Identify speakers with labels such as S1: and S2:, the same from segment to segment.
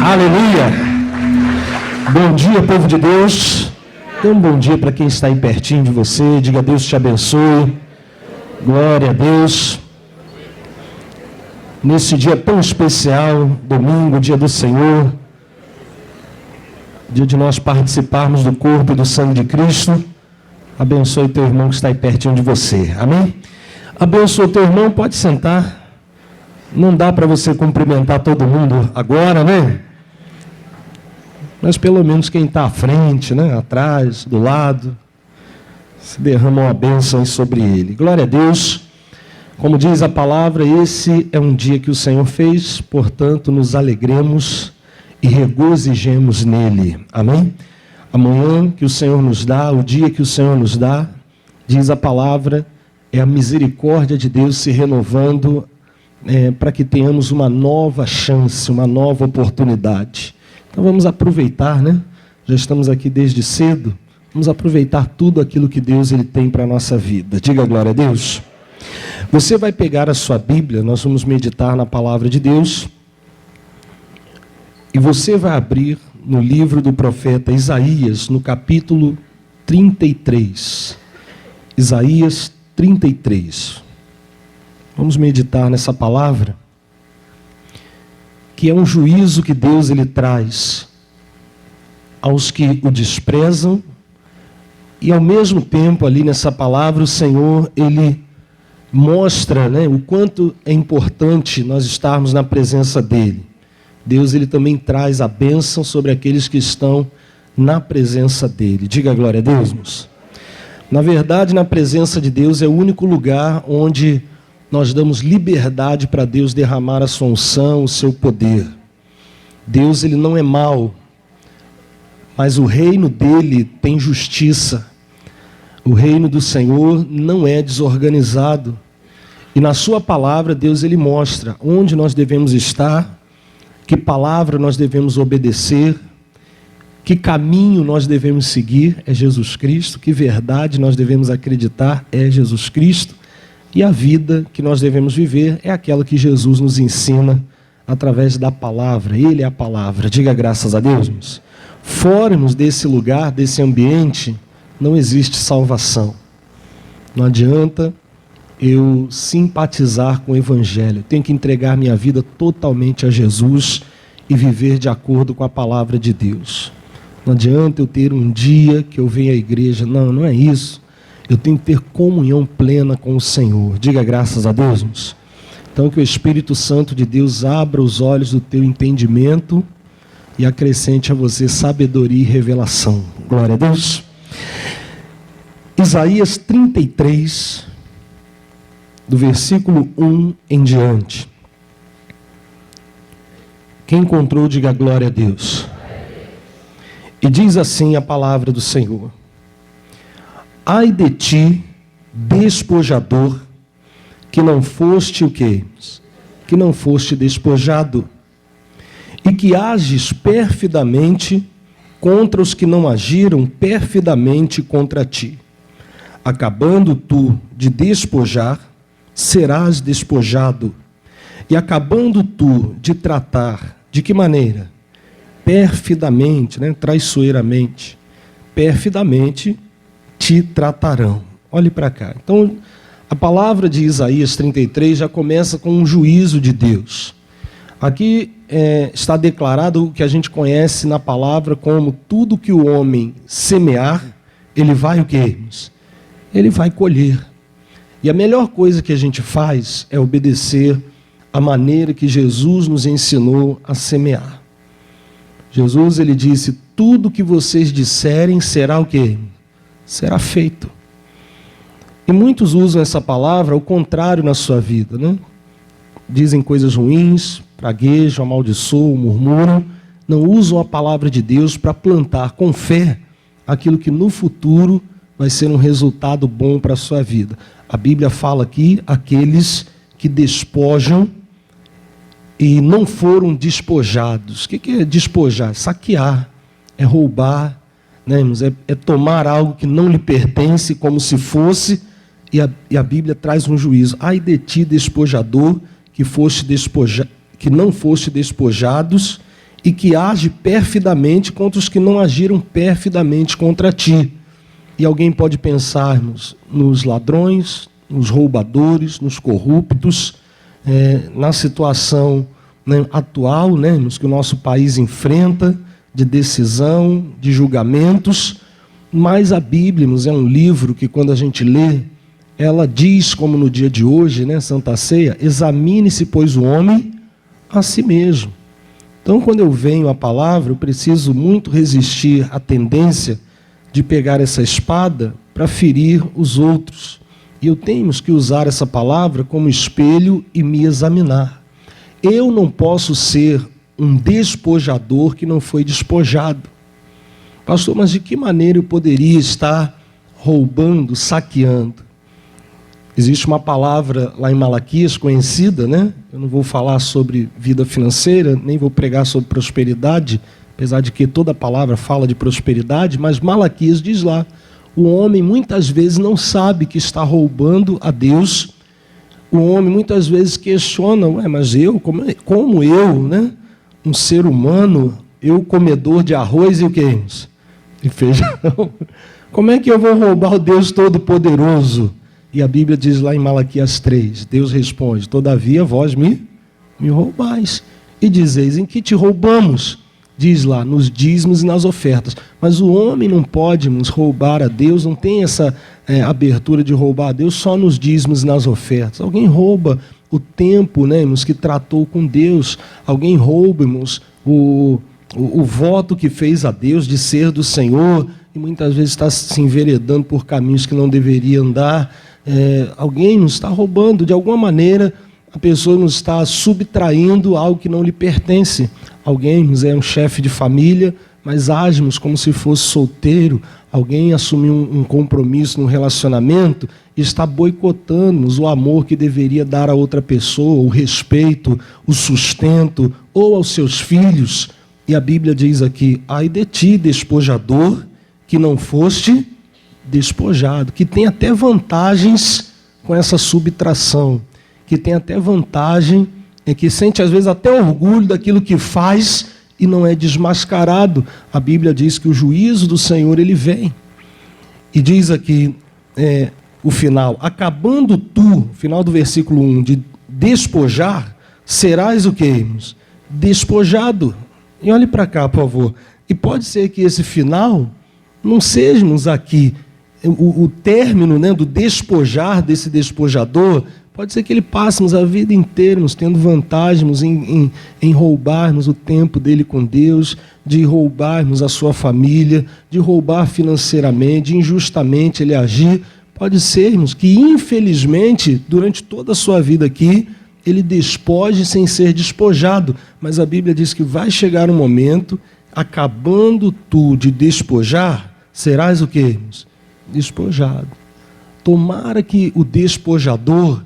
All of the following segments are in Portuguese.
S1: Aleluia! Bom dia, povo de Deus. Dê um bom dia para quem está aí pertinho de você. Diga: Deus te abençoe. Glória a Deus. Nesse dia tão especial, domingo, dia do Senhor, dia de nós participarmos do corpo e do sangue de Cristo. Abençoe teu irmão que está aí pertinho de você. Amém? Abençoe teu irmão, pode sentar. Não dá para você cumprimentar todo mundo agora, né? Mas pelo menos quem está à frente, né? Atrás, do lado, se derrama uma bênção sobre ele. Glória a Deus. Como diz a palavra, esse é um dia que o Senhor fez, portanto nos alegremos e regozijemos nele. Amém? Amanhã que o Senhor nos dá, o dia que o Senhor nos dá, diz a palavra, é a misericórdia de Deus se renovando para que tenhamos uma nova chance, uma nova oportunidade. Então vamos aproveitar, né? Já estamos aqui desde cedo, vamos aproveitar tudo aquilo que Deus ele tem para a nossa vida. Diga glória a Deus. Você vai pegar a sua Bíblia, nós vamos meditar na palavra de Deus, e você vai abrir no livro do profeta Isaías, no capítulo 33. Isaías 33. Vamos meditar nessa palavra, que é um juízo que Deus ele traz aos que o desprezam, e ao mesmo tempo ali nessa palavra o Senhor ele mostra, né, o quanto é importante nós estarmos na presença dele. Deus ele também traz a bênção sobre aqueles que estão na presença dele. Diga glória a Deus, irmãos. Na verdade, na presença de Deus é o único lugar onde nós damos liberdade para Deus derramar a sua unção, o seu poder. Deus ele não é mau, mas o reino dele tem justiça. O reino do Senhor não é desorganizado. E na sua palavra, Deus ele mostra onde nós devemos estar, que palavra nós devemos obedecer, que caminho nós devemos seguir, é Jesus Cristo, que verdade nós devemos acreditar, é Jesus Cristo, e a vida que nós devemos viver é aquela que Jesus nos ensina através da palavra. Ele é a palavra. Diga graças a Deus, irmãos. Fora-nos desse lugar, desse ambiente, não existe salvação. Não adianta eu simpatizar com o Evangelho. Eu tenho que entregar minha vida totalmente a Jesus e viver de acordo com a palavra de Deus. Não adianta eu ter um dia que eu venha à igreja. Não, não é isso. Eu tenho que ter comunhão plena com o Senhor. Diga graças a Deus, irmãos. Então que o Espírito Santo de Deus abra os olhos do teu entendimento e acrescente a você sabedoria e revelação. Glória a Deus. Isaías 33, do versículo 1 em diante. Quem encontrou, diga glória a Deus. E diz assim a palavra do Senhor: ai de ti, despojador, que não foste o quê? Que não foste despojado, e que ages perfidamente contra os que não agiram perfidamente contra ti. Acabando tu de despojar, serás despojado. E acabando tu de tratar, de que maneira? Perfidamente, né? Traiçoeiramente. Perfidamente te tratarão. Olhe para cá. Então, a palavra de Isaías 33 já começa com um juízo de Deus. Aqui está declarado o que a gente conhece na palavra como tudo que o homem semear, ele vai o quê? Ele vai colher. E a melhor coisa que a gente faz é obedecer a maneira que Jesus nos ensinou a semear. Jesus ele disse: tudo que vocês disserem será o quê? Será feito. E muitos usam essa palavra ao contrário na sua vida, né? Dizem coisas ruins, praguejam, amaldiçoam, murmuram, não usam a palavra de Deus para plantar com fé aquilo que no futuro vai ser um resultado bom para a sua vida. A Bíblia fala aqui, aqueles que despojam e não foram despojados. O que é despojar? Saquear, é roubar, né, irmãos? É tomar algo que não lhe pertence como se fosse, e a Bíblia traz um juízo. Ai de ti, despojador, que não foste despojados e que age perfidamente contra os que não agiram perfidamente contra ti. E alguém pode pensar nos ladrões, nos roubadores, nos corruptos, na situação, né, atual, né, que o nosso país enfrenta, de decisão, de julgamentos. Mas a Bíblia é um livro que, quando a gente lê, ela diz, como no dia de hoje, né, Santa Ceia, examine-se, pois, o homem a si mesmo. Então, quando eu venho à palavra, eu preciso muito resistir à tendência de pegar essa espada para ferir os outros. E eu tenho que usar essa palavra como espelho e me examinar. Eu não posso ser um despojador que não foi despojado. Pastor, mas de que maneira eu poderia estar roubando, saqueando? Existe uma palavra lá em Malaquias conhecida, né? Eu não vou falar sobre vida financeira, nem vou pregar sobre prosperidade, apesar de que toda palavra fala de prosperidade, mas Malaquias diz lá, o homem muitas vezes não sabe que está roubando a Deus. O homem muitas vezes questiona, mas eu, como eu, né? Um ser humano, eu comedor de arroz e o que? E feijão. Como é que eu vou roubar o Deus Todo-Poderoso? E a Bíblia diz lá em Malaquias 3, Deus responde, todavia vós me roubais. E dizeis, em que te roubamos? Diz lá, nos dízimos e nas ofertas. Mas o homem não pode roubar a Deus, não tem essa abertura de roubar a Deus só nos dízimos e nas ofertas. Alguém rouba o tempo, né, que tratou com Deus. Alguém rouba, o voto que fez a Deus de ser do Senhor, e muitas vezes está se enveredando por caminhos que não deveria andar. Alguém nos está roubando, de alguma maneira, a pessoa nos está subtraindo algo que não lhe pertence. Alguém é um chefe de família, mas agimos como se fosse solteiro. Alguém assumiu um compromisso num relacionamento e está boicotando-nos o amor que deveria dar a outra pessoa, o respeito, o sustento, ou aos seus filhos. E a Bíblia diz aqui, ai de ti, despojador, que não foste despojado, que tem até vantagens com essa subtração, que tem até vantagem, que sente às vezes até orgulho daquilo que faz e não é desmascarado. A Bíblia diz que o juízo do Senhor, ele vem. E diz aqui, o final, acabando tu, final do versículo 1, de despojar, serás o que? Despojado. E olhe para cá, por favor. E pode ser que esse final não sejamos aqui o término, né, do despojar desse despojador. Pode ser que ele passe a vida inteira tendo vantagens em roubarmos o tempo dele com Deus, de roubarmos a sua família, de roubar financeiramente, de injustamente ele agir. Pode sermos que, infelizmente, durante toda a sua vida aqui, ele despoje sem ser despojado. Mas a Bíblia diz que vai chegar um momento, acabando tu de despojar, serás o quê? Despojado. Tomara que o despojador,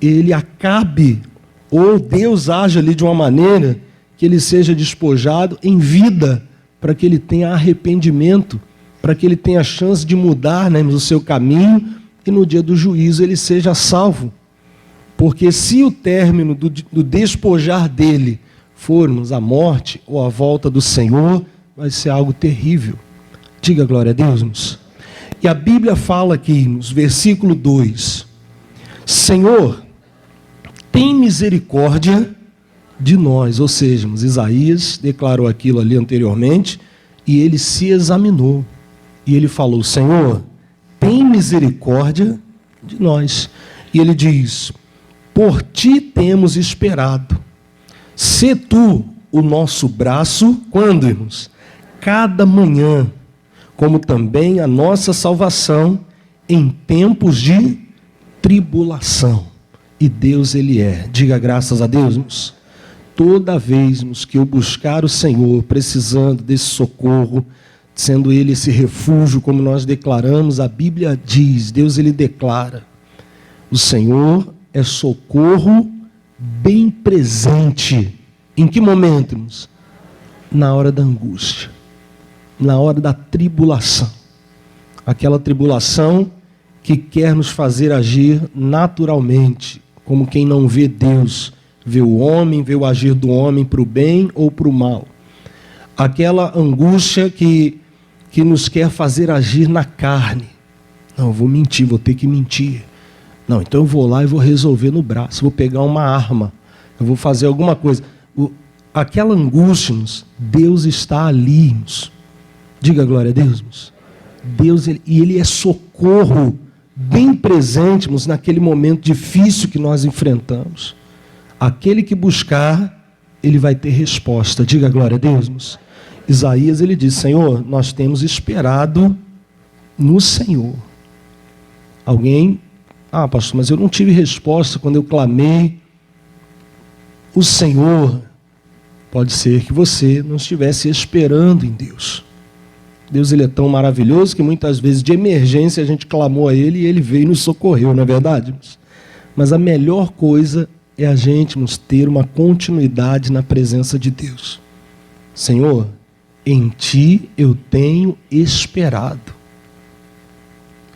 S1: ele acabe, ou Deus age ali de uma maneira que ele seja despojado em vida, para que ele tenha arrependimento, para que ele tenha a chance de mudar, né, o seu caminho, e no dia do juízo ele seja salvo. Porque se o término do despojar dele for-nos a morte ou a volta do Senhor, vai ser algo terrível. Diga glória a Deus. E a Bíblia fala aqui, nos versículo 2, Senhor, tem misericórdia de nós. Ou seja, Isaías declarou aquilo ali anteriormente, e ele se examinou. E ele falou, Senhor, tem misericórdia de nós. E ele diz, por ti temos esperado. Sê tu o nosso braço, quando, irmãos? Cada manhã, como também a nossa salvação em tempos de tribulação. E Deus, ele é. Diga graças a Deus, irmãos. Toda vez, irmãos, que eu buscar o Senhor, precisando desse socorro, sendo ele esse refúgio, como nós declaramos, a Bíblia diz, Deus, ele declara, o Senhor é socorro bem presente. Em que momento, irmãos? Na hora da angústia, na hora da tribulação. Aquela tribulação que quer nos fazer agir naturalmente, como quem não vê Deus, vê o homem, vê o agir do homem para o bem ou para o mal. aquela angústia que nos quer fazer agir na carne. Não, eu vou mentir, vou ter que mentir. Não, então eu vou lá e vou resolver no braço, vou pegar uma arma, eu vou fazer alguma coisa. Aquela angústia, Deus está ali. Diga glória a Deus. Deus, Ele é socorro bem presente naquele momento difícil que nós enfrentamos. Aquele que buscar, ele vai ter resposta. Diga glória a Deus. Isaías, ele diz: Senhor, nós temos esperado no Senhor. Alguém, pastor, mas eu não tive resposta quando eu clamei. O Senhor, pode ser que você não estivesse esperando em Deus. Deus, ele é tão maravilhoso que muitas vezes de emergência a gente clamou a Ele e Ele veio e nos socorreu, não é verdade? Mas a melhor coisa é a gente ter uma continuidade na presença de Deus. Senhor, em Ti eu tenho esperado.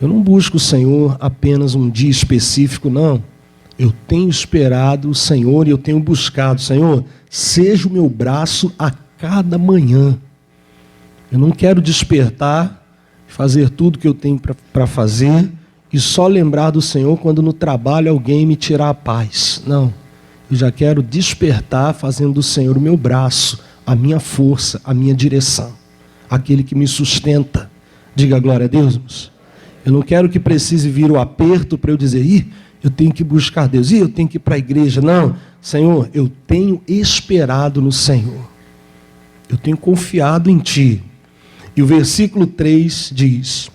S1: Eu não busco o Senhor apenas um dia específico, não. Eu tenho esperado o Senhor e eu tenho buscado. Senhor, seja o meu braço a cada manhã. Eu não quero despertar, fazer tudo que eu tenho para fazer e só lembrar do Senhor quando no trabalho alguém me tirar a paz. Não, eu já quero despertar fazendo do Senhor o meu braço, a minha força, a minha direção, aquele que me sustenta. Diga glória a Deus. Eu não quero que precise vir o aperto para eu dizer: eu tenho que buscar Deus, eu tenho que ir para a igreja. Não, Senhor, eu tenho esperado no Senhor, eu tenho confiado em Ti. E o versículo 3 diz: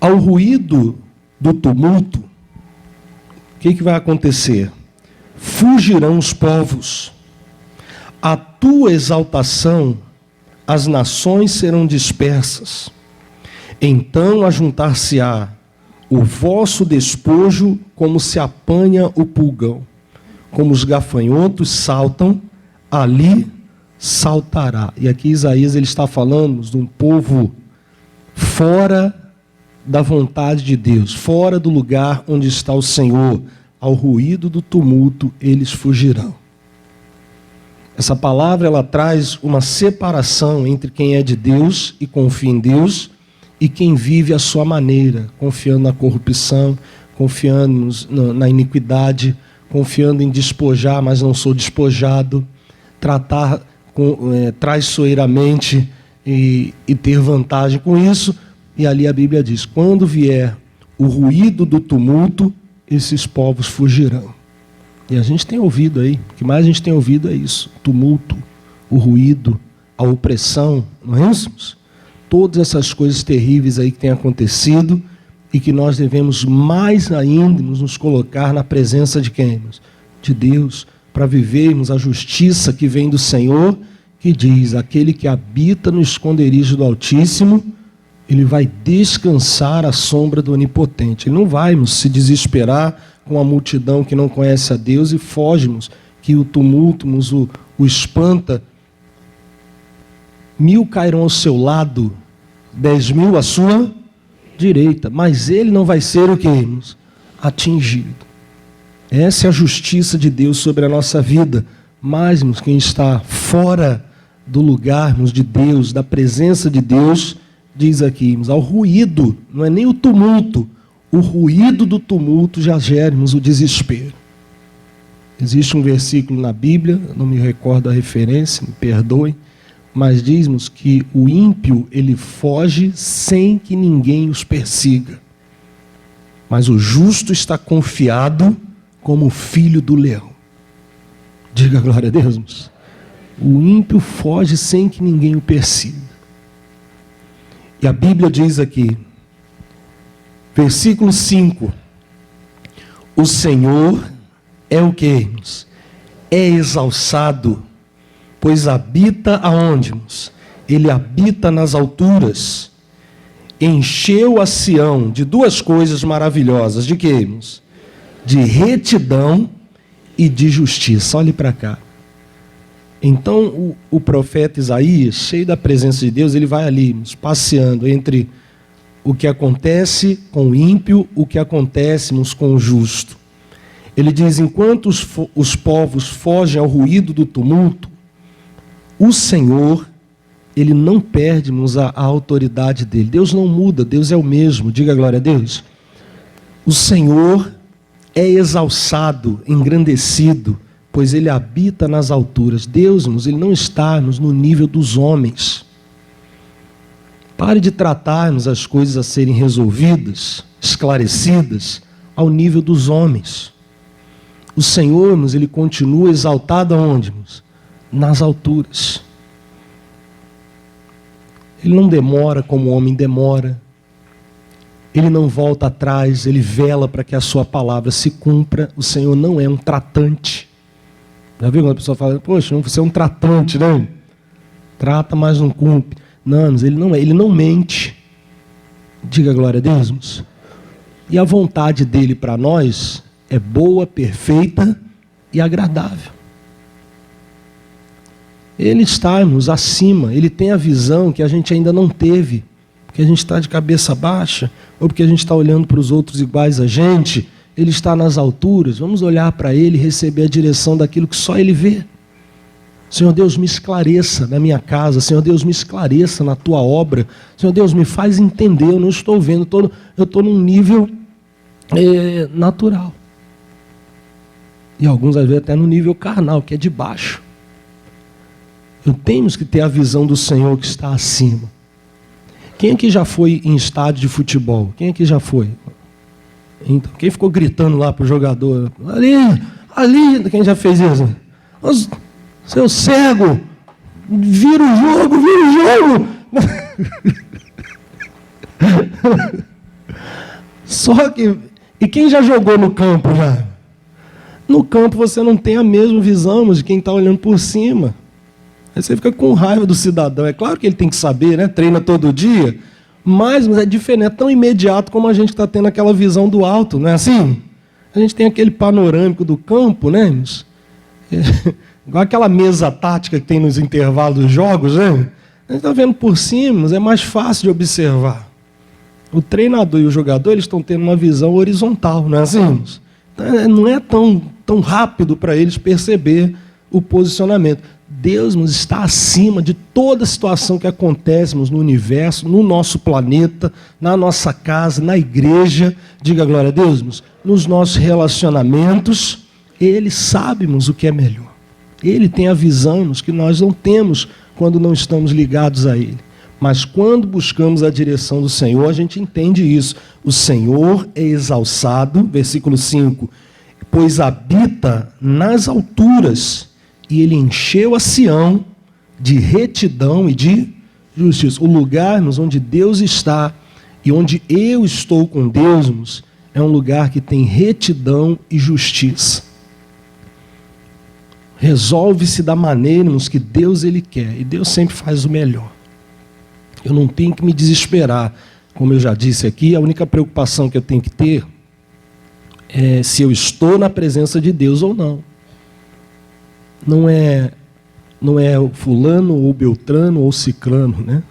S1: ao ruído do tumulto, o que vai acontecer? Fugirão os povos, à tua exaltação as nações serão dispersas. Então ajuntar-se-á o vosso despojo como se apanha o pulgão, como os gafanhotos saltam, ali saltará. E aqui Isaías, ele está falando de um povo fora da vontade de Deus, fora do lugar onde está o Senhor. Ao ruído do tumulto eles fugirão. Essa palavra, ela traz uma separação entre quem é de Deus e confia em Deus e quem vive à sua maneira, confiando na corrupção, confiando na iniquidade, confiando em despojar, mas não sou despojado, tratar traiçoeiramente e ter vantagem com isso. E ali a Bíblia diz: quando vier o ruído do tumulto, esses povos fugirão. E a gente tem ouvido aí, o que mais a gente tem ouvido é isso: o tumulto, o ruído, a opressão, não é isso? Todas essas coisas terríveis aí que têm acontecido e que nós devemos mais ainda nos colocar na presença de quem? De Deus, para vivermos a justiça que vem do Senhor, que diz: aquele que habita no esconderijo do Altíssimo, ele vai descansar à sombra do Onipotente. Ele não vai se desesperar com a multidão que não conhece a Deus e fogemos, que o tumulto o espanta. 1000 cairão ao seu lado, 10.000 à sua direita, mas ele não vai ser o quê? Atingido. Essa é a justiça de Deus sobre a nossa vida. Mas quem está fora do lugar de Deus, da presença de Deus, diz aqui, ao ruído, não é nem o tumulto, o ruído do tumulto já gera o desespero. Existe um versículo na Bíblia, não me recordo a referência, me perdoem, mas diz-nos que o ímpio, ele foge sem que ninguém os persiga. Mas o justo está confiado como o filho do leão. Diga glória a Deus. O ímpio foge sem que ninguém o persiga. E a Bíblia diz aqui, versículo 5, o Senhor é o que? É exalçado, pois habita aonde? Ele habita nas alturas. Encheu a Sião de duas coisas maravilhosas. De quê? De retidão e de justiça. Olhe para cá. Então o profeta Isaías, cheio da presença de Deus, ele vai ali passeando entre o que acontece com o ímpio, o que acontece com o justo. Ele diz: enquanto os povos fogem ao ruído do tumulto, O Senhor, Ele não perde, irmãos, a autoridade dele. Deus não muda, Deus é o mesmo. Diga glória a Deus. O Senhor é exalçado, engrandecido, pois Ele habita nas alturas. Deus, irmãos, Ele não está no nível dos homens. Pare de tratarmos as coisas a serem resolvidas, esclarecidas, ao nível dos homens. O Senhor, irmãos, Ele continua exaltado aonde, irmãos? Nas alturas. Ele não demora como o homem demora. Ele não volta atrás, Ele vela para que a sua palavra se cumpra. O Senhor não é um tratante. Já viu quando a pessoa fala, poxa, você é um tratante, né? Trata, mas não cumpre. Não, mas Ele não é, Ele não mente. Diga glória a Deus, irmãos. E a vontade dEle para nós é boa, perfeita e agradável. Ele está, irmãos, acima. Ele tem a visão que a gente ainda não teve. Porque a gente está de cabeça baixa, ou porque a gente está olhando para os outros iguais a gente. Ele está nas alturas. Vamos olhar para Ele e receber a direção daquilo que só Ele vê. Senhor Deus, me esclareça na minha casa. Senhor Deus, me esclareça na Tua obra. Senhor Deus, me faz entender. Eu não estou vendo. Eu estou num nível natural. E alguns, às vezes, até no nível carnal, que é de baixo. Temos que ter a visão do Senhor que está acima. Quem aqui já foi em estádio de futebol? Quem aqui já foi? Então, quem ficou gritando lá para o jogador? Ali, quem já fez isso? Seu cego, vira o jogo. Só que, e quem já jogou no campo já? No campo você não tem a mesma visão de quem está olhando por cima. Aí você fica com raiva do cidadão. É claro que ele tem que saber, né? Treina todo dia. Mas é diferente, é tão imediato como a gente está tendo aquela visão do alto, não é assim? A gente tem aquele panorâmico do campo, né? Igual aquela mesa tática que tem nos intervalos dos jogos, né? A gente está vendo por cima, mas é mais fácil de observar. O treinador e o jogador, eles estão tendo uma visão horizontal, não é assim? Então, não é tão rápido para eles perceber o posicionamento. Deus está acima de toda situação que acontece no universo, no nosso planeta, na nossa casa, na igreja. Diga glória a Deus, nos nossos relacionamentos. Ele sabe o que é melhor. Ele tem a visão que nós não temos quando não estamos ligados a Ele. Mas quando buscamos a direção do Senhor, a gente entende isso. O Senhor é exalçado, versículo 5, pois habita nas alturas. E Ele encheu a Sião de retidão e de justiça. O lugar onde Deus está e onde eu estou com Deus é um lugar que tem retidão e justiça. Resolve-se da maneira que Deus Ele quer. E Deus sempre faz o melhor. Eu não tenho que me desesperar. Como eu já disse aqui, a única preocupação que eu tenho que ter é se eu estou na presença de Deus ou não. Não é o fulano ou beltrano ou ciclano, né?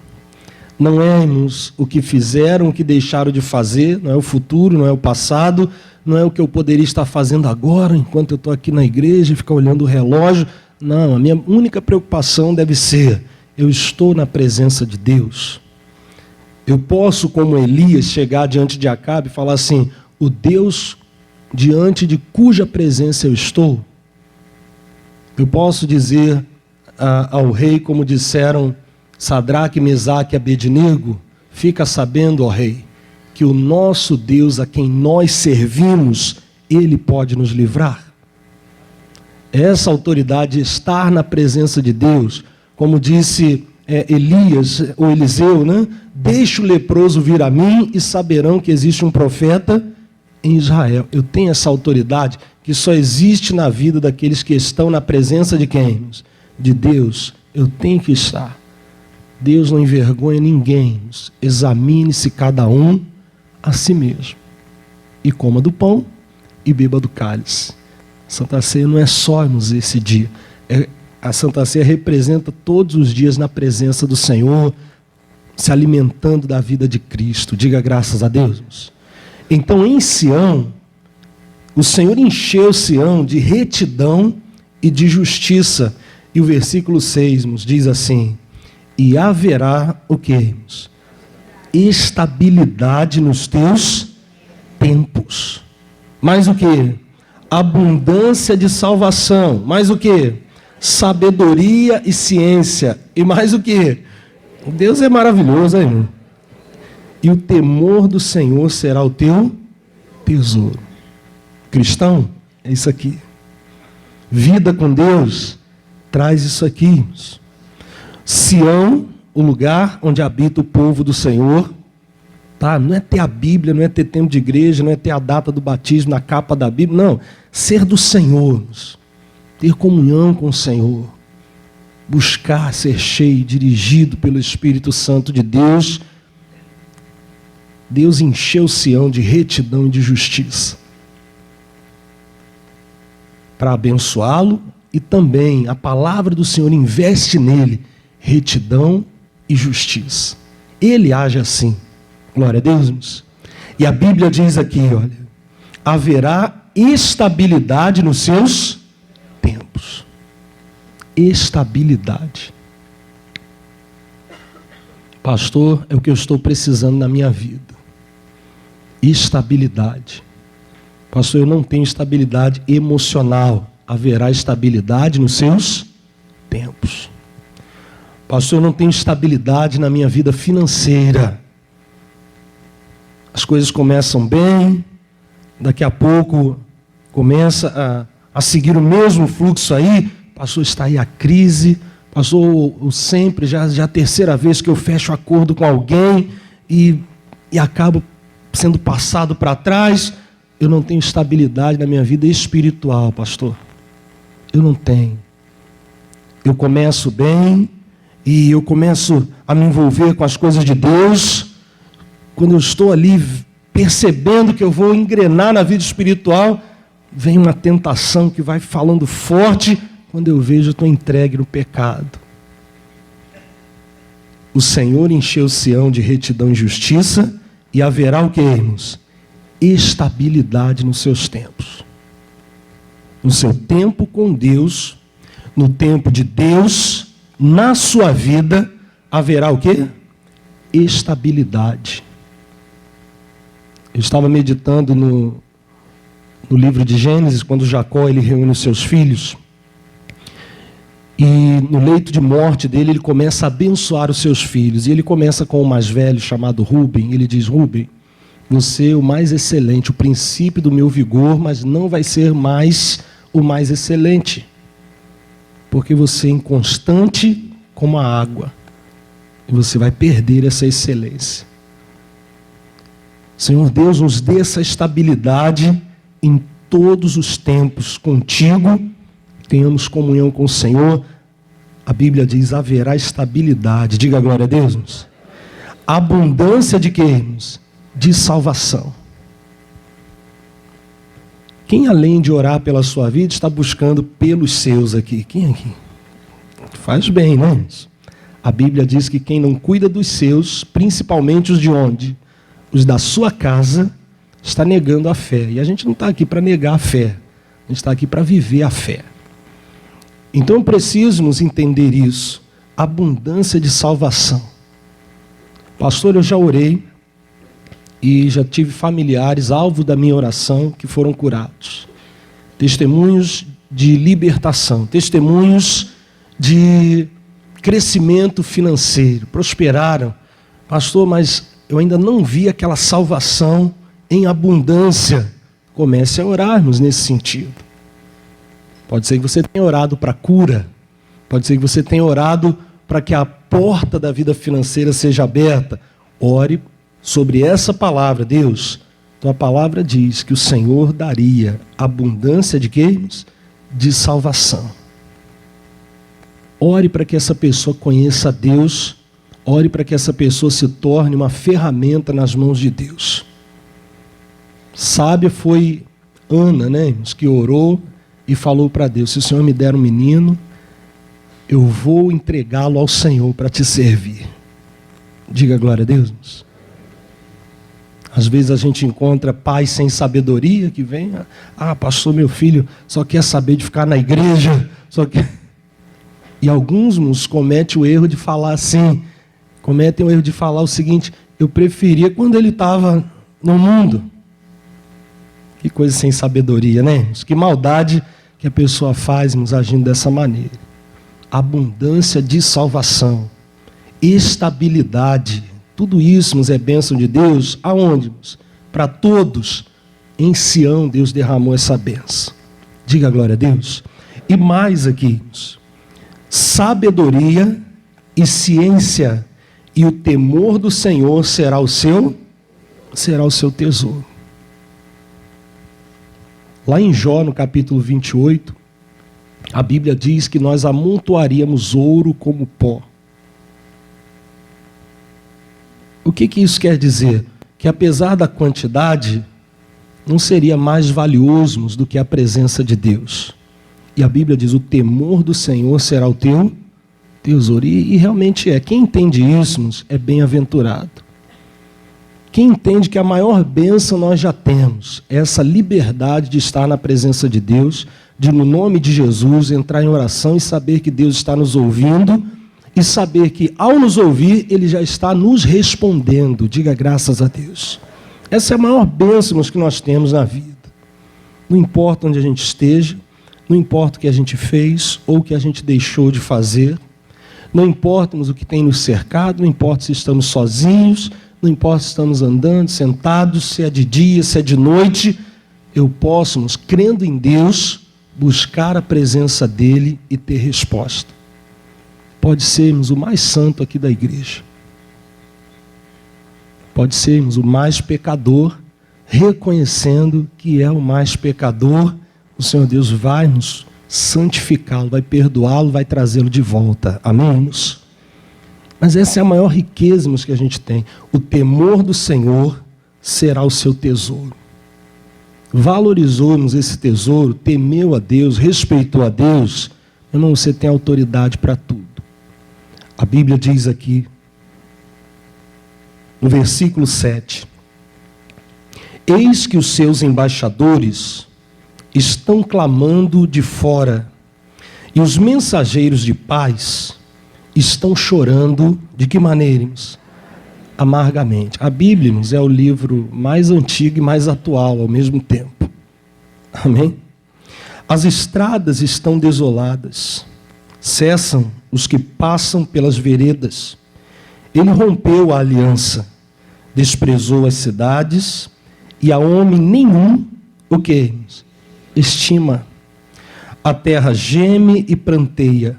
S1: Não é, irmãos, o que fizeram, o que deixaram de fazer, não é o futuro, não é o passado, não é o que eu poderia estar fazendo agora, enquanto eu estou aqui na igreja e ficar olhando o relógio. Não, a minha única preocupação deve ser, eu estou na presença de Deus. Eu posso, como Elias, chegar diante de Acabe e falar assim, o Deus diante de cuja presença eu estou. Eu posso dizer ao rei, como disseram Sadraque, Mesaque e Abednego, fica sabendo, ó rei, que o nosso Deus a quem nós servimos, Ele pode nos livrar. Essa autoridade, estar na presença de Deus, como disse Elias, ou Eliseu, né? Deixe o leproso vir a mim e saberão que existe um profeta em Israel. Eu tenho essa autoridade que só existe na vida daqueles que estão na presença de quem? De Deus. Eu tenho que estar. Deus não envergonha ninguém. Examine-se cada um a si mesmo. E coma do pão e beba do cálice. Santa Ceia não é só esse dia. A Santa Ceia representa todos os dias na presença do Senhor, se alimentando da vida de Cristo. Diga graças a Deus. Então em Sião, o Senhor encheu Sião de retidão e de justiça. E o versículo 6 nos diz assim: e haverá o quê, irmãos? Estabilidade nos teus tempos. Mais o que? Abundância de salvação. Mais o que? Sabedoria e ciência. E mais o que? Deus é maravilhoso, hein, irmão? E o temor do Senhor será o teu tesouro. Cristão, é isso aqui. Vida com Deus traz isso aqui, irmãos. Sião, o lugar onde habita o povo do Senhor, tá? Não é ter a Bíblia, não é ter tempo de igreja, não é ter a data do batismo na capa da Bíblia, não. Ser do Senhor, ter comunhão com o Senhor, buscar ser cheio, dirigido pelo Espírito Santo de Deus. Deus encheu Sião de retidão e de justiça para abençoá-lo, e também a palavra do Senhor investe nele retidão e justiça. Ele age assim. Glória a Deus. E a Bíblia diz aqui, olha, haverá estabilidade nos seus tempos. Estabilidade. Pastor, é o que eu estou precisando na minha vida. Estabilidade. Pastor, eu não tenho estabilidade emocional. Haverá estabilidade nos seus tempos. Pastor, eu não tenho estabilidade na minha vida financeira. As coisas começam bem, daqui a pouco começa a seguir o mesmo fluxo aí. Pastor, está aí a crise. Pastor, sempre, já é a terceira vez que eu fecho acordo com alguém e acabo sendo passado para trás. Eu não tenho estabilidade na minha vida espiritual, pastor. Eu não tenho. Eu começo bem e eu começo a me envolver com as coisas de Deus. Quando eu estou ali percebendo que eu vou engrenar na vida espiritual, vem uma tentação que vai falando forte. Quando eu vejo, eu estou entregue no pecado. O Senhor encheu Sião de retidão e justiça, e haverá o que, irmãos? Estabilidade nos seus tempos. No seu tempo com Deus, no tempo de Deus, na sua vida, haverá o que? Estabilidade. Eu estava meditando no livro de Gênesis, quando Jacó ele reúne os seus filhos. E no leito de morte dele, ele começa a abençoar os seus filhos. E ele começa com o mais velho, chamado Rúben. Ele diz: Rúben, você é o mais excelente, o princípio do meu vigor, mas não vai ser mais o mais excelente. Porque você é inconstante como a água. E você vai perder essa excelência. Senhor Deus, nos dê essa estabilidade em todos os tempos contigo. Tenhamos comunhão com o Senhor. A Bíblia diz: haverá estabilidade. Diga glória a Deus. Irmãos. Abundância de quê, irmãos? De salvação. Quem além de orar pela sua vida está buscando pelos seus aqui? Quem aqui? Faz bem, né, irmãos? A Bíblia diz que quem não cuida dos seus, principalmente os de onde? Os da sua casa, está negando a fé. E a gente não está aqui para negar a fé. A gente está aqui para viver a fé. Então precisamos entender isso. Abundância de salvação. Pastor, eu já orei e já tive familiares, alvo da minha oração, que foram curados. Testemunhos de libertação, testemunhos de crescimento financeiro, prosperaram. Pastor, mas eu ainda não vi aquela salvação em abundância. Comece a orarmos nesse sentido. Pode ser que você tenha orado para cura, pode ser que você tenha orado para que a porta da vida financeira seja aberta. Ore sobre essa palavra. Deus, tua palavra diz que o Senhor daria abundância de quê? De salvação. Ore para que essa pessoa conheça a Deus. Ore para que essa pessoa se torne uma ferramenta nas mãos de Deus. Sábia foi Ana, né, irmãos, que orou e falou para Deus: se o Senhor me der um menino, eu vou entregá-lo ao Senhor para te servir. Diga glória a Deus, irmãos. Às vezes a gente encontra pais sem sabedoria que vem: pastor, meu filho só quer saber de ficar na igreja, só quer... E alguns nos cometem o erro de falar assim, cometem o erro de falar o seguinte: eu preferia quando ele estava no mundo. Que coisa sem sabedoria, né? Que maldade que a pessoa faz nos agindo dessa maneira. Abundância de salvação, estabilidade, tudo isso nos é bênção de Deus. Aonde? Para todos. Em Sião Deus derramou essa bênção. Diga glória a Deus. E mais aqui, sabedoria e ciência e o temor do Senhor será o seu tesouro. Lá em Jó, no capítulo 28, a Bíblia diz que nós amontoaríamos ouro como pó. O que isso quer dizer? Que apesar da quantidade, não seria mais valioso do que a presença de Deus. E a Bíblia diz: o temor do Senhor será o teu tesouro. E realmente é. Quem entende isso é bem-aventurado. Quem entende que a maior bênção nós já temos, é essa liberdade de estar na presença de Deus, de no nome de Jesus entrar em oração e saber que Deus está nos ouvindo, e saber que ao nos ouvir, Ele já está nos respondendo. Diga graças a Deus. Essa é a maior bênção que nós temos na vida. Não importa onde a gente esteja, não importa o que a gente fez ou o que a gente deixou de fazer, não importa o que tem nos cercado, não importa se estamos sozinhos, não importa se estamos andando, sentados, se é de dia, se é de noite, eu posso, crendo em Deus, buscar a presença dEle e ter resposta. Pode sermos o mais santo aqui da igreja. Pode sermos o mais pecador, reconhecendo que é o mais pecador, o Senhor Deus vai nos santificá-lo, vai perdoá-lo, vai trazê-lo de volta. Amém? Mas essa é a maior riqueza que a gente tem. O temor do Senhor será o seu tesouro. Valorizou-nos esse tesouro, temeu a Deus, respeitou a Deus, irmão, você tem autoridade para tudo. A Bíblia diz aqui, no versículo 7, eis que os seus embaixadores estão clamando de fora, e os mensageiros de paz estão chorando. De que maneira? Amargamente. A Bíblia é o livro mais antigo e mais atual ao mesmo tempo. Amém? As estradas estão desoladas, cessam os que passam pelas veredas. Ele rompeu a aliança, desprezou as cidades, e a homem nenhum, o que? Estima. A terra geme e pranteia.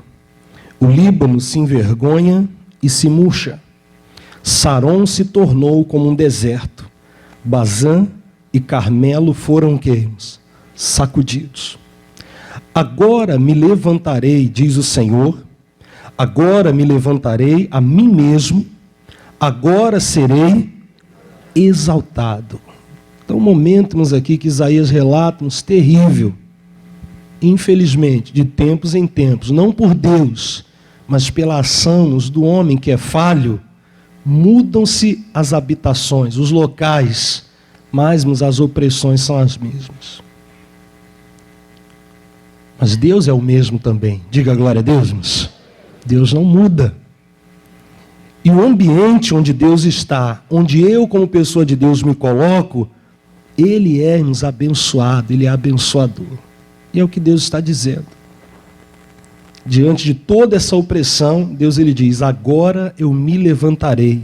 S1: O Líbano se envergonha e se murcha. Saron se tornou como um deserto. Bazã e Carmelo foram o quê? Sacudidos. Agora me levantarei, diz o Senhor, agora me levantarei a mim mesmo, agora serei exaltado. Então, momentos aqui que Isaías relata, terrível, infelizmente, de tempos em tempos, não por Deus, mas pela ação do homem que é falho, mudam-se as habitações, os locais, mas as opressões são as mesmas. Mas Deus é o mesmo também. Diga glória a Deus. Deus não muda. E o ambiente onde Deus está, onde eu como pessoa de Deus me coloco, Ele é nos abençoado, Ele é abençoador. E é o que Deus está dizendo. Diante de toda essa opressão, Deus ele diz: agora eu me levantarei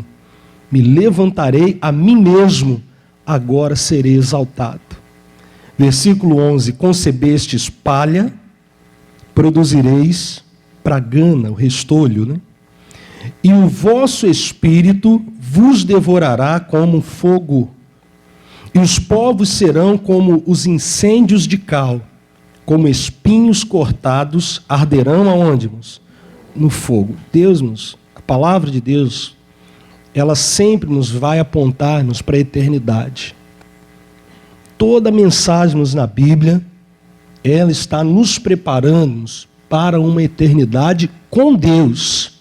S1: a mim mesmo, agora serei exaltado. Versículo 11, concebestes palha, produzireis pragana, o restolho, né? E o vosso espírito vos devorará como fogo, e os povos serão como os incêndios de cal, como espinhos cortados, arderão aonde? No fogo. Deus, a palavra de Deus, ela sempre nos vai apontar-nos para a eternidade. Toda a mensagem na Bíblia, ela está nos preparando para uma eternidade com Deus.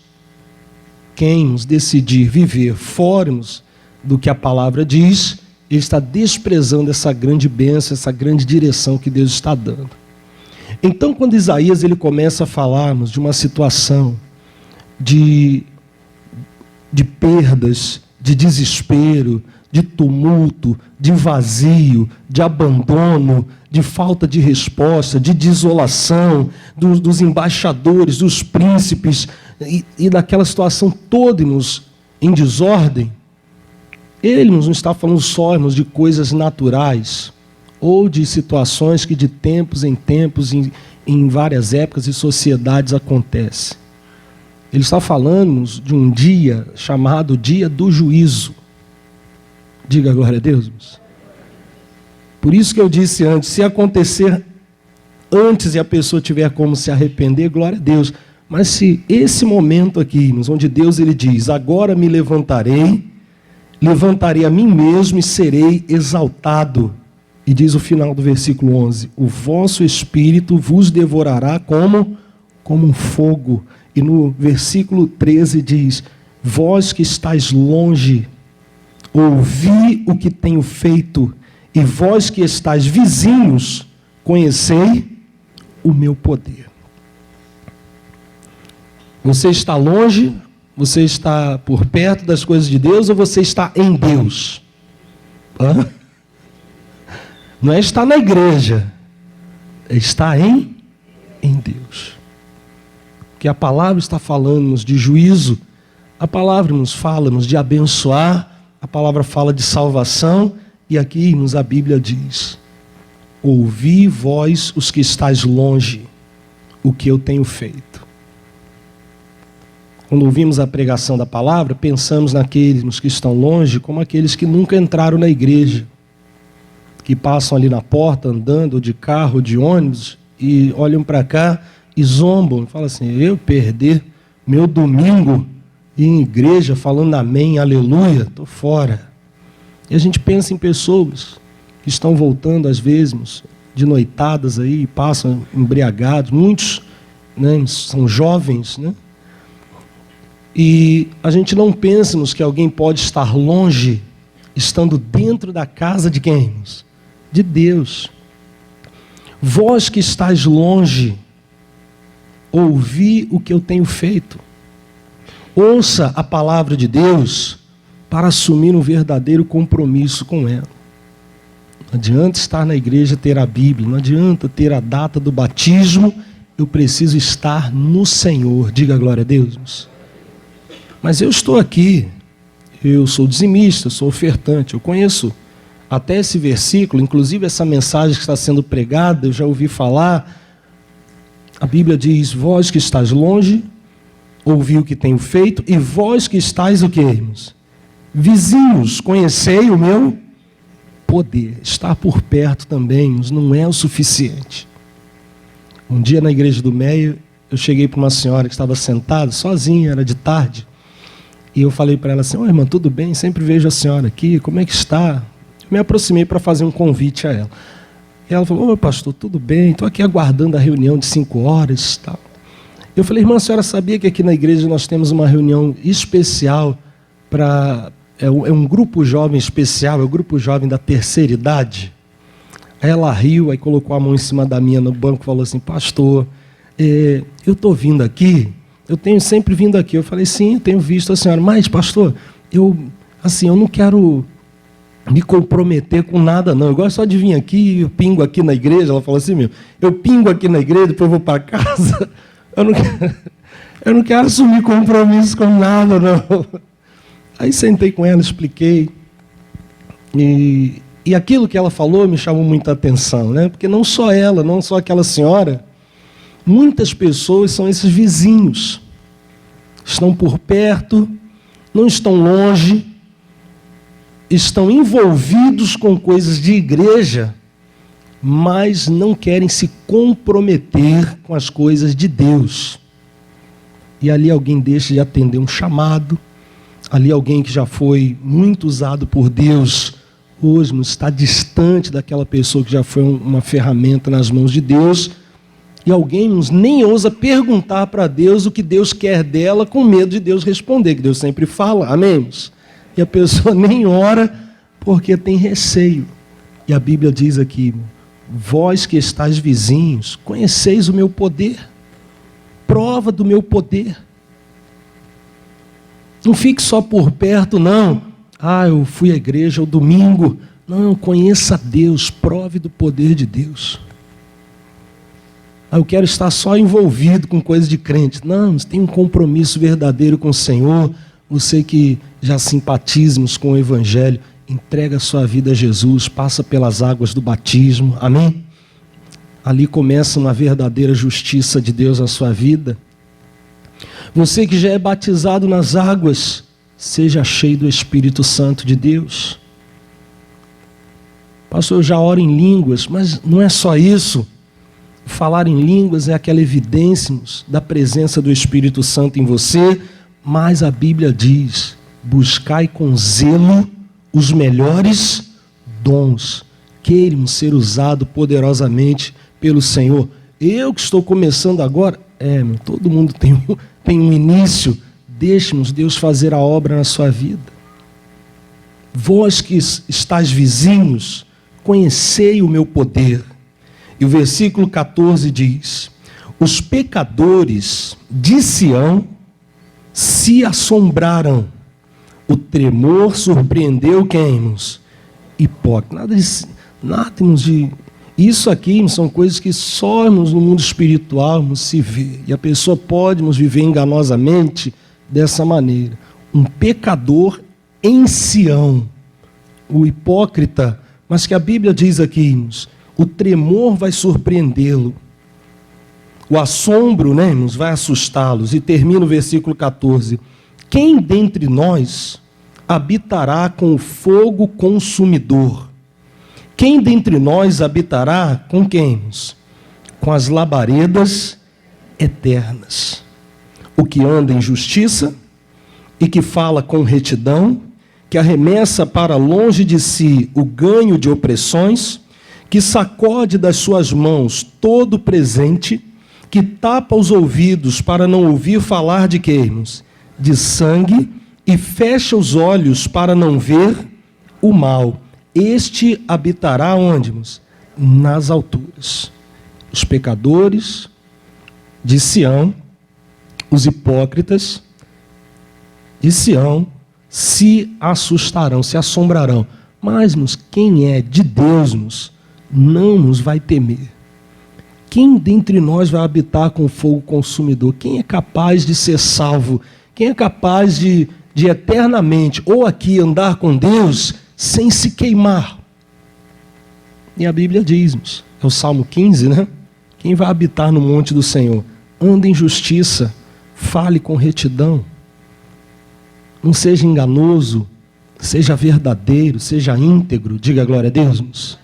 S1: Quem nos decidir viver fora do que a palavra diz, ele está desprezando essa grande bênção, essa grande direção que Deus está dando. Então, quando Isaías ele começa a falarmos de uma situação de perdas, de desespero, de tumulto, de vazio, de abandono, de falta de resposta, de desolação, dos embaixadores, dos príncipes, e daquela situação toda em desordem, ele não está falando só, irmãos, de coisas naturais, ou de situações que de tempos em tempos, em várias épocas e sociedades acontecem. Ele está falando de um dia chamado dia do juízo. Diga glória a Deus, irmãos. Por isso que eu disse antes, se acontecer antes e a pessoa tiver como se arrepender, glória a Deus. Mas se esse momento aqui, irmãos, onde Deus ele diz, agora me levantarei a mim mesmo e serei exaltado. E diz o final do versículo 11, o vosso espírito vos devorará como um fogo. E no versículo 13 diz, vós que estáis longe, ouvi o que tenho feito, e vós que estáis vizinhos, conhecei o meu poder. Você está longe, você está por perto das coisas de Deus, ou você está em Deus? Hã? Não é estar na igreja, é estar em Deus. Que a palavra está falando-nos de juízo, a palavra nos fala-nos de abençoar, a palavra fala de salvação, e aqui, irmãos, a Bíblia diz, ouvi vós os que estáis longe, o que eu tenho feito. Quando ouvimos a pregação da palavra, pensamos naqueles que estão longe, como aqueles que nunca entraram na igreja, que passam ali na porta, andando de carro, de ônibus, e olham para cá, e zombam, falam assim, eu perder meu domingo em igreja falando amém, aleluia, estou fora. E a gente pensa em pessoas que estão voltando às vezes de noitadas aí, e passam embriagados, muitos, né, são jovens, né? E a gente não pensa nos que alguém pode estar longe, estando dentro da casa de quem? De Deus. Vós que estáis longe, ouvi o que eu tenho feito. Ouça a palavra de Deus para assumir um verdadeiro compromisso com ela. Não adianta estar na igreja, ter a Bíblia, não adianta ter a data do batismo, eu preciso estar no Senhor. Diga glória a Deus. Mas eu estou aqui, eu sou dizimista, sou ofertante, eu conheço até esse versículo, inclusive essa mensagem que está sendo pregada, eu já ouvi falar. A Bíblia diz, vós que estáis longe, ouvi o que tenho feito, e vós que estáis o quê, irmãos? Vizinhos, conhecei o meu poder. Estar por perto também, irmãos, não é o suficiente. Um dia na igreja do Meio, eu cheguei para uma senhora que estava sentada, sozinha, era de tarde, e eu falei para ela assim, oi irmã, tudo bem? Sempre vejo a senhora aqui, como é que está? Eu me aproximei para fazer um convite a ela. E ela falou, oi pastor, tudo bem? Estou aqui aguardando a reunião de 5 horas. Tal. Eu falei, irmã, a senhora sabia que aqui na igreja nós temos uma reunião especial para... É um grupo jovem especial, é o grupo jovem da terceira idade. Aí ela riu, aí colocou a mão em cima da minha no banco e falou assim, pastor, eu estou vindo aqui, eu tenho sempre vindo aqui. Eu falei, sim, eu tenho visto a senhora, mas pastor, eu não quero me comprometer com nada não, eu gosto só de vir aqui, eu pingo aqui na igreja. Ela falou assim, eu pingo aqui na igreja, depois eu vou para casa, eu não quero assumir compromisso com nada não. Aí sentei com ela, expliquei, e aquilo que ela falou me chamou muita atenção, né? Porque não só ela, não só aquela senhora, muitas pessoas são esses vizinhos, estão por perto, não estão longe, estão envolvidos com coisas de igreja, mas não querem se comprometer com as coisas de Deus. E ali alguém deixa de atender um chamado, ali alguém que já foi muito usado por Deus, hoje está distante daquela pessoa que já foi uma ferramenta nas mãos de Deus, e alguém nem ousa perguntar para Deus o que Deus quer dela, com medo de Deus responder, que Deus sempre fala, amém? E a pessoa nem ora porque tem receio. E a Bíblia diz aqui, Vós que estáis vizinhos, conheceis o meu poder. Prova do meu poder. Não fique só por perto, não. Eu fui à igreja o domingo. Não, conheça Deus, prove do poder de Deus. Eu quero estar só envolvido com coisas de crente. Não, você tem um compromisso verdadeiro com o Senhor. Você que já simpatizamos com o Evangelho, entrega a sua vida a Jesus, passa pelas águas do batismo, amém? Ali começa uma verdadeira justiça de Deus na sua vida. Você que já é batizado nas águas, seja cheio do Espírito Santo de Deus. Pastor, eu já oro em línguas, mas não é só isso. Falar em línguas é aquela evidência da presença do Espírito Santo em você, mas a Bíblia diz, buscai com zelo os melhores dons. Queiramos ser usados poderosamente pelo Senhor. Eu que estou começando agora, todo mundo tem um início. Deixe-nos Deus fazer a obra na sua vida. Vós que estáis vizinhos, conhecei o meu poder. E o versículo 14 diz, os pecadores de Sião se assombraram. O tremor surpreendeu quem, irmãos? Hipócritas. Nada de... Isso aqui são coisas que só no mundo espiritual se vê. E a pessoa pode viver enganosamente dessa maneira. Um pecador em Sião. O hipócrita. Mas que a Bíblia diz aqui, irmãos, o tremor vai surpreendê-lo. O assombro, irmãos, vai assustá-los. E termina o versículo 14. Quem dentre nós habitará com o fogo consumidor? Quem dentre nós habitará com quem? Com as labaredas eternas. O que anda em justiça e que fala com retidão, que arremessa para longe de si o ganho de opressões, que sacode das suas mãos todo o presente, que tapa os ouvidos para não ouvir falar de quê, irmãos? De sangue, e fecha os olhos para não ver o mal. Este habitará onde, irmãos? Nas alturas. Os pecadores de Sião, os hipócritas de Sião, se assustarão, se assombrarão. Mas, irmãos, quem é de Deus, irmãos, não nos vai temer. Quem dentre nós vai habitar com fogo consumidor? Quem é capaz de ser salvo? Quem é capaz de eternamente, ou aqui andar com Deus, sem se queimar? E a Bíblia diz, é o Salmo 15, Quem vai habitar no monte do Senhor? Anda em justiça, fale com retidão. Não seja enganoso, seja verdadeiro, seja íntegro, diga glória a Deus.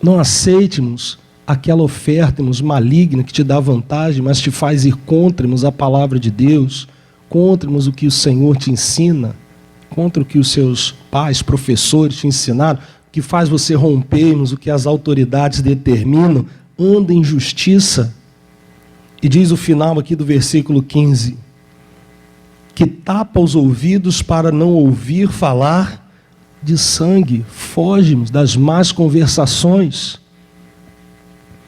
S1: Não aceitemos aquela oferta maligna que te dá vantagem, mas te faz ir contra a palavra de Deus, contra o que o Senhor te ensina, contra o que os seus pais, professores te ensinaram, que faz você romper o que as autoridades determinam. Anda em justiça. E diz o final aqui do versículo 15, que tapa os ouvidos para não ouvir falar de sangue. Fogemos das más conversações.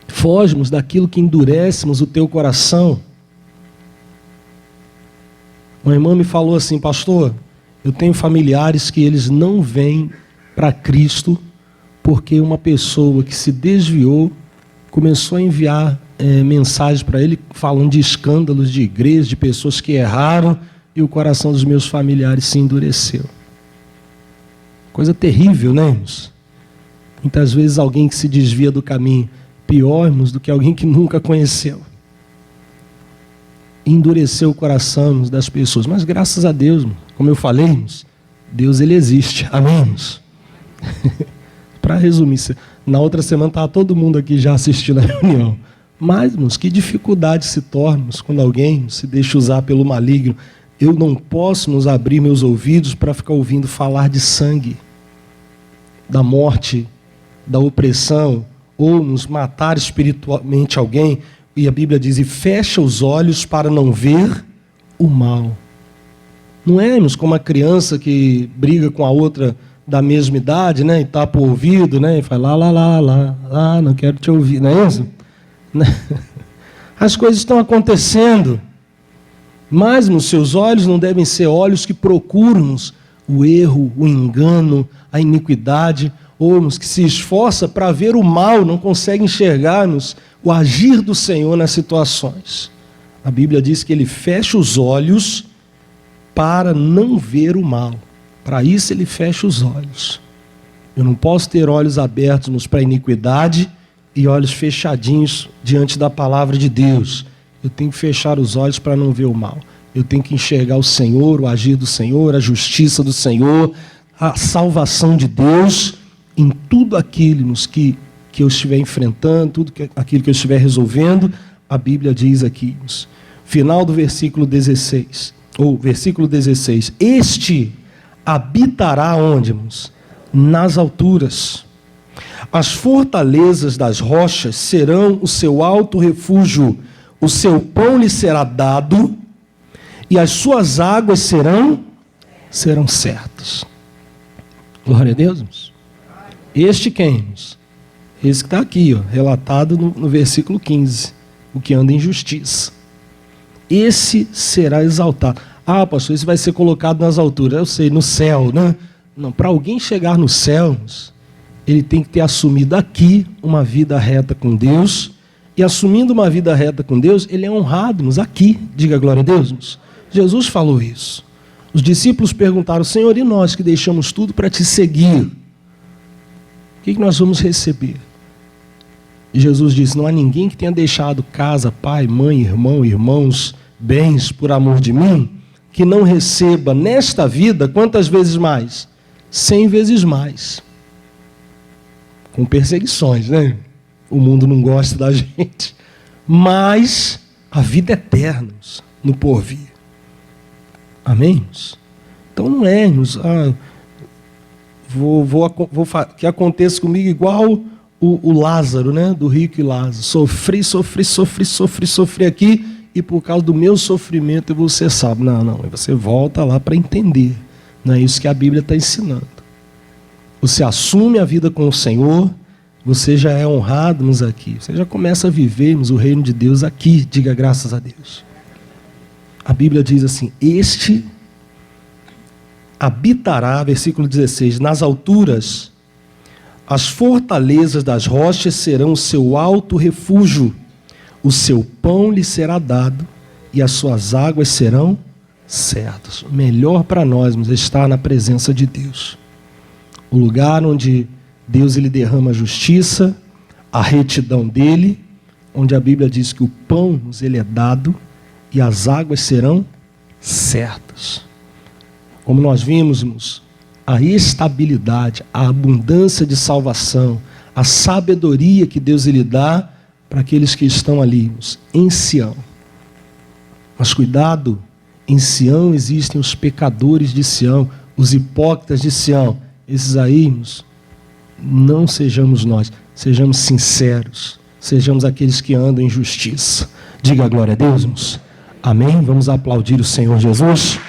S1: Fogemos daquilo que endurecemos o teu coração. Uma irmã me falou assim, pastor, eu tenho familiares que eles não vêm para Cristo porque uma pessoa que se desviou começou a enviar mensagens para ele falando de escândalos de igreja, de pessoas que erraram, e o coração dos meus familiares se endureceu. Coisa terrível, irmãos? Muitas vezes alguém que se desvia do caminho, pior, irmãos, do que alguém que nunca conheceu. Endureceu o coração das pessoas. Mas graças a Deus, como eu falei, irmãos, Deus ele existe. Amém, irmãos? Para resumir, na outra semana estava todo mundo aqui já assistindo a reunião. Mas, irmãos, que dificuldade se torna quando alguém se deixa usar pelo maligno. Eu não posso abrir meus ouvidos para ficar ouvindo falar de sangue, da morte, da opressão, ou nos matar espiritualmente alguém. E a Bíblia diz, e fecha os olhos para não ver o mal. Não é, irmãos, como a criança que briga com a outra da mesma idade, né? E tapa o ouvido, né? E fala lá, não quero te ouvir, não é isso? As coisas estão acontecendo, mas nos seus olhos não devem ser olhos que procuram o erro, o engano, a iniquidade, ou que se esforça para ver o mal, não consegue enxergar-nos o agir do Senhor nas situações. A Bíblia diz que ele fecha os olhos para não ver o mal. Para isso ele fecha os olhos. Eu não posso ter olhos abertos para a iniquidade e olhos fechadinhos diante da palavra de Deus. Eu tenho que fechar os olhos para não ver o mal. Eu tenho que enxergar o Senhor, o agir do Senhor, a justiça do Senhor, a salvação de Deus em tudo aquilo que eu estiver enfrentando, tudo aquilo que eu estiver resolvendo. A Bíblia diz aqui, final do versículo 16, ou versículo 16, este habitará onde, irmãos? Nas alturas. As fortalezas das rochas serão o seu alto refúgio, o seu pão lhe será dado, e as suas águas serão certas. Glória a Deus, irmãos. Este quem, irmãos? Esse que está aqui, relatado no versículo 15, o que anda em justiça. Esse será exaltado. Ah, pastor, esse vai ser colocado nas alturas. Eu sei, no céu, né? Não, para alguém chegar no céu, ele tem que ter assumido aqui uma vida reta com Deus. E assumindo uma vida reta com Deus, ele é honrado aqui. Diga glória a Deus. Jesus falou isso. Os discípulos perguntaram: Senhor, e nós que deixamos tudo para te seguir? O que nós vamos receber? E Jesus disse: não há ninguém que tenha deixado casa, pai, mãe, irmãos, bens por amor de mim, que não receba nesta vida, quantas vezes mais? 100 vezes mais. Com perseguições, né? O mundo não gosta da gente. Mas a vida eterna no porvir. Amém? Então não é, que aconteça comigo igual o Lázaro, né? Do rico e Lázaro. Sofri aqui, e por causa do meu sofrimento eu vou ser salvo. Não, você volta lá para entender. Não é isso que a Bíblia está ensinando. Você assume a vida com o Senhor, você já é honrado aqui. Você já começa a vivermos o reino de Deus aqui. Diga graças a Deus. A Bíblia diz assim: este habitará, versículo 16, nas alturas, as fortalezas das rochas serão o seu alto refúgio, o seu pão lhe será dado e as suas águas serão certas. O melhor para nós é estar na presença de Deus. O lugar onde Deus ele derrama a justiça, a retidão dele, onde a Bíblia diz que o pão ele é dado e as águas serão certas. Como nós vimos, a estabilidade, a abundância de salvação, a sabedoria que Deus ele dá para aqueles que estão ali em Sião. Mas cuidado, em Sião existem os pecadores de Sião, os hipócritas de Sião. Esses aí, não sejamos nós, sejamos sinceros, sejamos aqueles que andam em justiça. Diga glória a Deus, irmãos. Amém? Vamos aplaudir o Senhor Jesus.